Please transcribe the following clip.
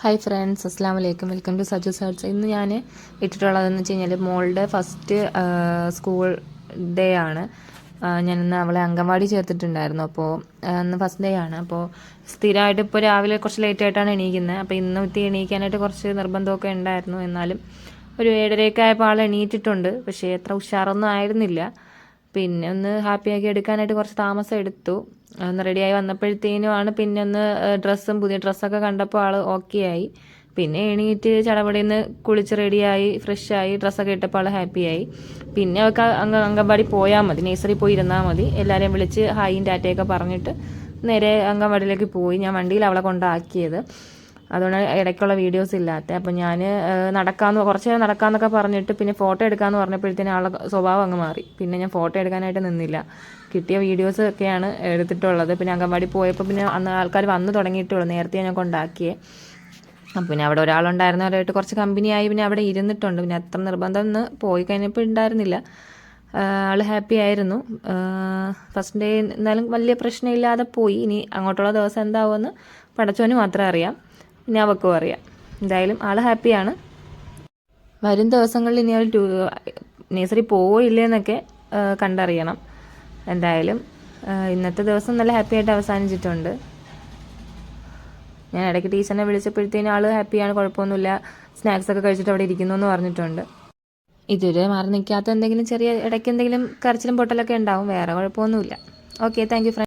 Hi friends, അസ്സാം വലൈക്കും. Welcome to Saju സർട്സ്. ഇന്ന് ഞാൻ ഇട്ടിട്ടുള്ളതെന്ന് വെച്ച് കഴിഞ്ഞാൽ മോളുടെ ഫസ്റ്റ് സ്കൂൾ ഡേ ആണ്. ഞാനിന്ന് അവളെ അംഗൻവാടി ചേർത്തിട്ടുണ്ടായിരുന്നു. അപ്പോൾ ഇന്ന് ഫസ്റ്റ് ഡേ ആണ്. അപ്പോൾ സ്ഥിരമായിട്ട് ഇപ്പോൾ രാവിലെ കുറച്ച് ലേറ്റ് ആയിട്ടാണ് എണീക്കുന്നത്. അപ്പോൾ ഇന്ന് എണീക്കാനായിട്ട് കുറച്ച് നിർബന്ധമൊക്കെ ഉണ്ടായിരുന്നു. എന്നാലും ഒരു 7:30 ആയപ്പോൾ ആൾ എണീറ്റിട്ടുണ്ട്. പക്ഷേ അത്ര ഉഷാറൊന്നും ആയിരുന്നില്ല. പിന്നെ ഒന്ന് ഹാപ്പിയാക്കി എടുക്കാനായിട്ട് കുറച്ച് താമസം എടുത്തു. ഒന്ന് റെഡിയായി വന്നപ്പോഴത്തേനുമാണ് പിന്നെ ഒന്ന് പുതിയ ഡ്രസ്സൊക്കെ കണ്ടപ്പോൾ ആൾ ഓക്കെ ആയി. പിന്നെ എണീറ്റ് ചടപടിയിൽ നിന്ന് കുളിച്ച് റെഡിയായി ഫ്രഷായി ഡ്രസ്സൊക്കെ ഇട്ടപ്പോൾ ആൾ ഹാപ്പിയായി. പിന്നെ അവൾക്ക് അംഗൻവാടി പോയാൽ മതി, നേഴ്സറി പോയി ഇരുന്നാൽ മതി. എല്ലാവരെയും വിളിച്ച് ഹായും ടാറ്റയൊക്കെ പറഞ്ഞിട്ട് നേരെ അംഗൻവാടിയിലേക്ക് പോയി. ഞാൻ വണ്ടിയിൽ അവളെ കൊണ്ടാക്കിയത്, അതുകൊണ്ട് ഇടയ്ക്കുള്ള വീഡിയോസ് ഇല്ലാത്ത. അപ്പം ഞാൻ കുറച്ച് നേരം നടക്കാമെന്നൊക്കെ പറഞ്ഞിട്ട് പിന്നെ ഫോട്ടോ എടുക്കാമെന്ന് പറഞ്ഞപ്പോഴത്തേനും ആളുടെ സ്വഭാവം അങ്ങ് മാറി. പിന്നെ ഞാൻ ഫോട്ടോ എടുക്കാനായിട്ട് നിന്നില്ല. കിട്ടിയ വീഡിയോസ് ഒക്കെയാണ് എടുത്തിട്ടുള്ളത്. പിന്നെ അംഗൻവാടി പോയപ്പോൾ പിന്നെ അന്ന് ആൾക്കാർ വന്ന് തുടങ്ങിയിട്ടുള്ളൂ. നേരത്തെ ഞാൻ കൊണ്ടാക്കിയേ. അപ്പം പിന്നെ അവിടെ ഒരാളുണ്ടായിരുന്നവരായിട്ട് കുറച്ച് കമ്പനിയായി. പിന്നെ അവിടെ ഇരുന്നിട്ടുണ്ട്. പിന്നെ അത്ര നിർബന്ധം ഒന്ന് പോയി കഴിഞ്ഞപ്പോൾ ഉണ്ടായിരുന്നില്ല. ആൾ ഹാപ്പി ആയിരുന്നു. ഫസ്റ്റ് ഡേ എന്നാലും വലിയ പ്രശ്നമില്ലാതെ പോയി. ഇനി അങ്ങോട്ടുള്ള ദിവസം എന്താവുമെന്ന് പടച്ചോന് മാത്രമേ അറിയാം, പിന്നെ അവൾക്കും അറിയാം. എന്തായാലും ആൾ ഹാപ്പിയാണ്. വരും ദിവസങ്ങളിൽ ഇനി അവൾ നേഴ്സറി പോയില്ലേന്നൊക്കെ കണ്ടറിയണം. എന്തായാലും ഇന്നത്തെ ദിവസം നല്ല ഹാപ്പി ആയിട്ട് അവസാനിച്ചിട്ടുണ്ട്. ഞാൻ ഇടയ്ക്ക് ടീച്ചറിനെ വിളിച്ചപ്പോഴത്തേനും ആൾ ഹാപ്പിയാണ്, കുഴപ്പമൊന്നുമില്ല, സ്നാക്സൊക്കെ കഴിച്ചിട്ട് അവിടെ ഇരിക്കുന്നു എന്ന് പറഞ്ഞിട്ടുണ്ട്. ഇതുവരെ മാറി നിൽക്കാത്ത എന്തെങ്കിലും ഇടയ്ക്ക് എന്തെങ്കിലും കരച്ചിലും പൊട്ടലൊക്കെ ഉണ്ടാവും, വേറെ കുഴപ്പമൊന്നുമില്ല. Okay, thank you friends.